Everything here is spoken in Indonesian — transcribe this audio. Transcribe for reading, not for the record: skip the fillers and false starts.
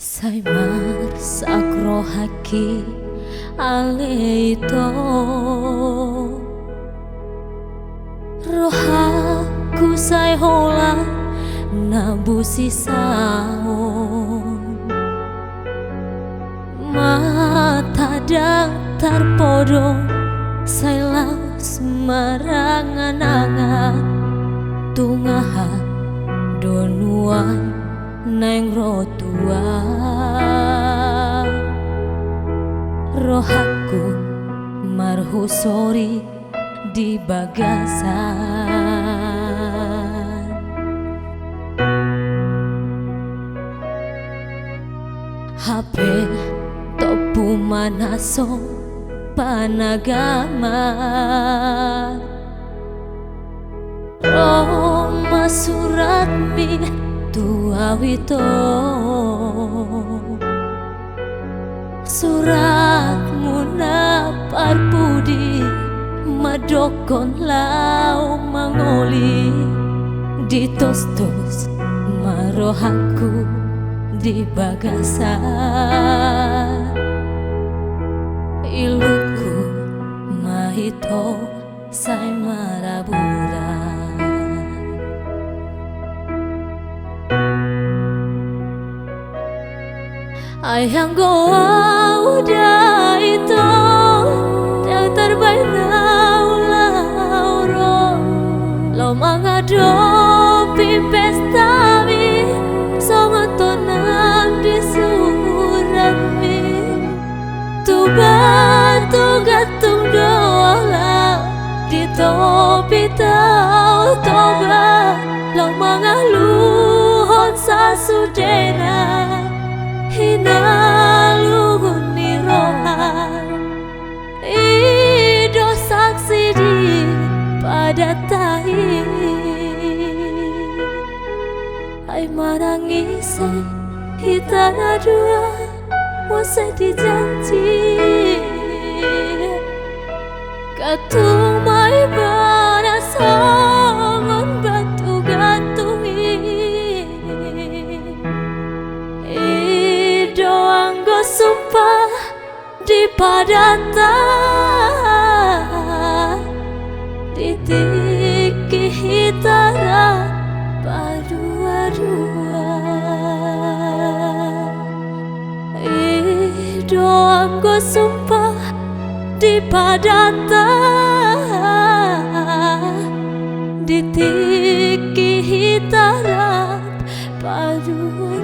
Saimar sakro haki aleito rohaku sai hola nabusi saon mata daftar podo sailah semarangan-angan tungaha donuan neng rotua rohaku marhusori di bagasan HP topu manaso panagama Roma surat mi tuawito suratmu napar budi madokon lau mangoli ditos-tos marohaku di bagasan iluku mahito sai marabura ayang goa udah itu yang terbaik lauro lo mangado pesta mi songotonam di surat mi tu batu gatung doa di topi tau toba lo mangaluhon sasudena hinaluhun nirohan ido saksi di pada tahi ai marangise hitana dua mose dijanji katung mai bana songon batu gatungi ido anggo sumpah di padata ditiki hitara padua-dua ido anggo sumpah di padata ditiki hitara padua